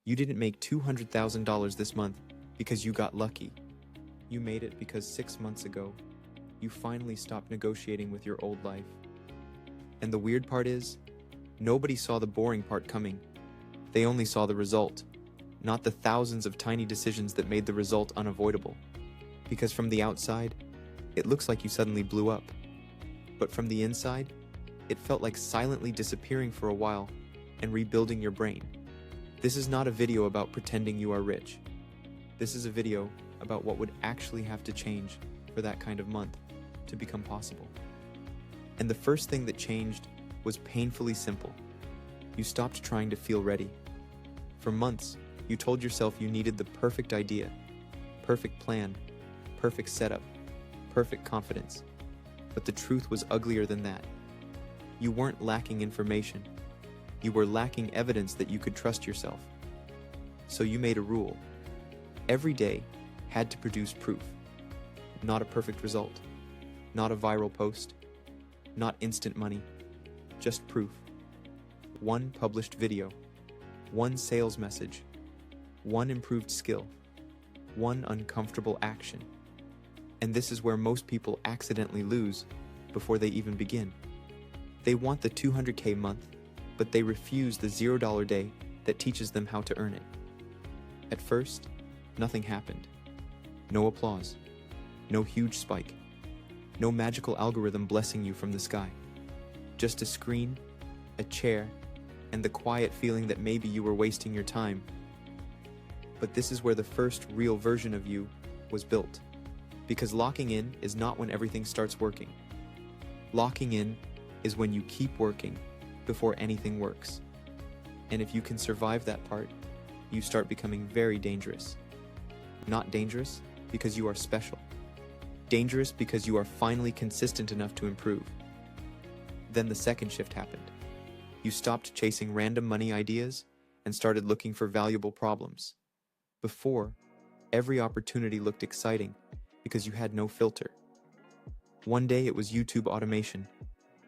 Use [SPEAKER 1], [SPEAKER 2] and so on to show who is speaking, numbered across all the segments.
[SPEAKER 1] You didn't make $200,000 this month because you got lucky. You made it because 6 months ago, you finally stopped negotiating with your old life. And the weird part is, nobody saw the boring part coming. They only saw the result, not the thousands of tiny decisions that made the result unavoidable. Because from the outside, it looks like you suddenly blew up. But from the inside, it felt like silently disappearing for a while and rebuilding your brain. This is not a video about pretending you are rich. This is a video about what would actually have to change for that kind of month to become possible. And the first thing that changed was painfully simple. You stopped trying to feel ready. For months, you told yourself you needed the perfect idea, perfect plan, perfect setup, perfect confidence. But the truth was uglier than that. You weren't lacking information. You were lacking evidence that you could trust yourself. So you made a rule. Every day had to produce proof. Not a perfect result. Not a viral post. Not instant money. Just proof. One published video. One sales message. One improved skill. One uncomfortable action. And this is where most people accidentally lose before they even begin. They want the 200K month, but they refuse the $0 day that teaches them how to earn it. At first, nothing happened. No applause. No huge spike. No magical algorithm blessing you from the sky. Just a screen, a chair, and the quiet feeling that maybe you were wasting your time. But this is where the first real version of you was built. Because locking in is not when everything starts working. Locking in is when you keep working before anything works. And if you can survive that part, you start becoming very dangerous. Not dangerous because you are special. Dangerous because you are finally consistent enough to improve. Then the second shift happened. You stopped chasing random money ideas and started looking for valuable problems. Before, every opportunity looked exciting because you had no filter. One day it was YouTube automation.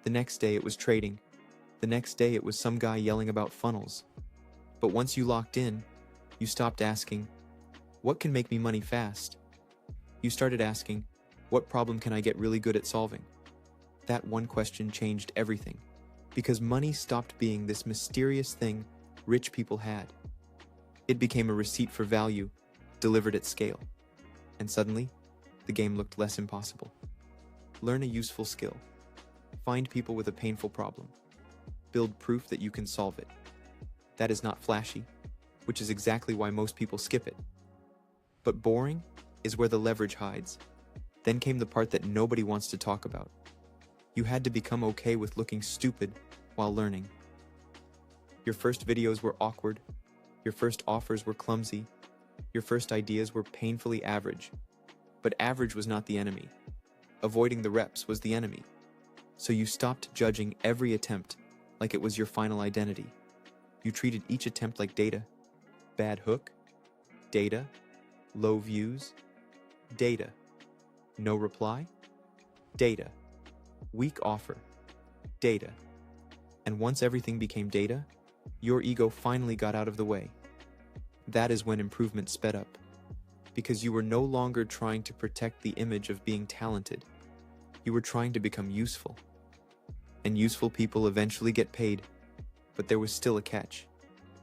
[SPEAKER 1] The next day it was trading. The next day it was some guy yelling about funnels. But once you locked in, you stopped asking, what can make me money fast? You started asking, what problem can I get really good at solving? That one question changed everything, because money stopped being this mysterious thing rich people had. It became a receipt for value, delivered at scale. And suddenly, the game looked less impossible. Learn a useful skill. Find people with a painful problem. Build proof that you can solve it. That is not flashy, which is exactly why most people skip it. But boring is where the leverage hides. Then came the part that nobody wants to talk about. You had to become okay with looking stupid while learning. Your first videos were awkward. Your first offers were clumsy. Your first ideas were painfully average. But average was not the enemy. Avoiding the reps was the enemy. So you stopped judging every attempt like it was your final identity. You treated each attempt like data. Bad hook, data. Low views, data. No reply, data. Weak offer, data. And once everything became data, your ego finally got out of the way. That is when improvement sped up. Because you were no longer trying to protect the image of being talented. You were trying to become useful. And useful people eventually get paid. But there was still a catch.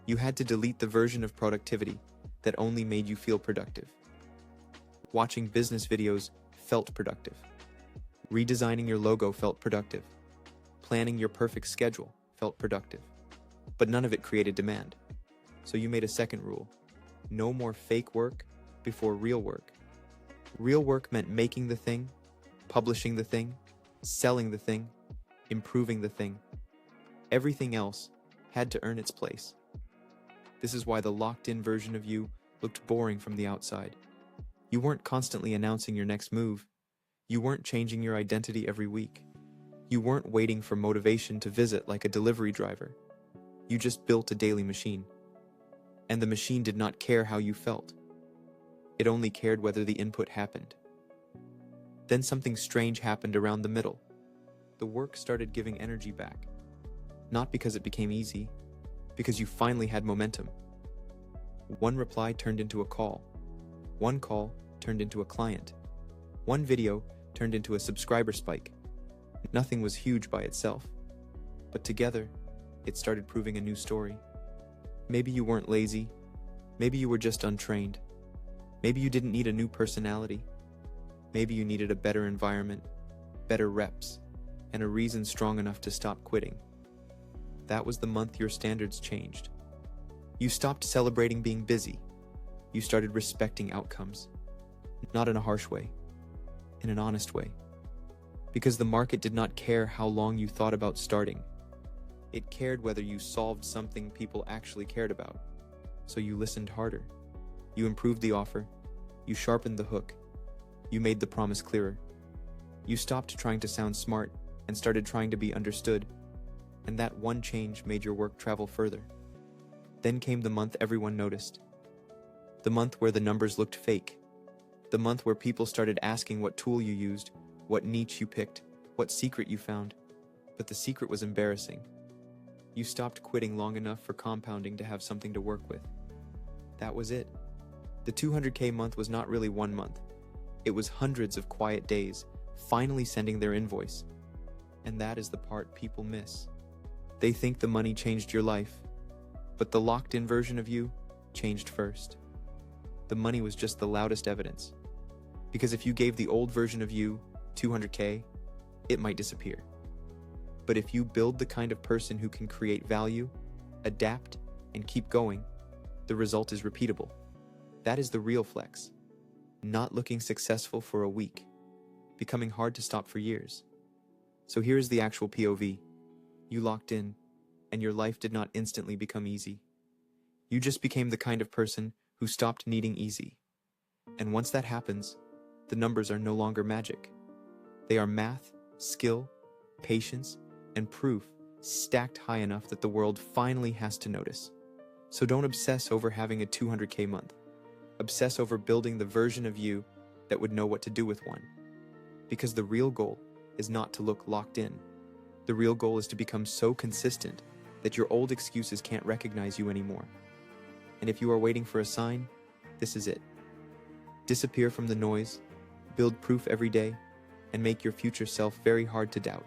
[SPEAKER 1] You had to delete the version of productivity that only made you feel productive. Watching business videos felt productive. Redesigning your logo felt productive. Planning your perfect schedule felt productive. But none of it created demand. So you made a second rule. No more fake work before real work. Real work meant making the thing, publishing the thing, selling the thing, improving the thing. Everything else had to earn its place. This is why the locked-in version of you looked boring from the outside. You weren't constantly announcing your next move. You weren't changing your identity every week. You weren't waiting for motivation to visit like a delivery driver. You just built a daily machine. And the machine did not care how you felt. It only cared whether the input happened. Then something strange happened around the middle. The work started giving energy back. Not because it became easy, because you finally had momentum. One reply turned into a call. One call turned into a client. One video turned into a subscriber spike. Nothing was huge by itself, but together, it started proving a new story. Maybe you weren't lazy. Maybe you were just untrained. Maybe you didn't need a new personality. Maybe you needed a better environment, better reps, and a reason strong enough to stop quitting. That was the month your standards changed. You stopped celebrating being busy. You started respecting outcomes. Not in a harsh way, in an honest way. Because the market did not care how long you thought about starting. It cared whether you solved something people actually cared about. So you listened harder. You improved the offer. You sharpened the hook. You made the promise clearer. You stopped trying to sound smart and started trying to be understood. And that one change made your work travel further. Then came the month everyone noticed. The month where the numbers looked fake. The month where people started asking what tool you used, what niche you picked, what secret you found. But the secret was embarrassing. You stopped quitting long enough for compounding to have something to work with. That was it. The 200K month was not really 1 month. It was hundreds of quiet days, finally sending their invoice. And that is the part people miss. They think the money changed your life, but the locked-in version of you changed first. The money was just the loudest evidence. Because if you gave the old version of you 200K, it might disappear. But if you build the kind of person who can create value, adapt, and keep going, the result is repeatable. That is the real flex. Not looking successful for a week, becoming hard to stop for years. So here is the actual POV. You locked in, and your life did not instantly become easy. You just became the kind of person who stopped needing easy. And once that happens, the numbers are no longer magic. They are math, skill, patience, and proof stacked high enough that the world finally has to notice. So don't obsess over having a 200K month. Obsess over building the version of you that would know what to do with one. Because the real goal is not to look locked in. The real goal is to become so consistent that your old excuses can't recognize you anymore. And if you are waiting for a sign, this is it. Disappear from the noise, build proof every day, and make your future self very hard to doubt.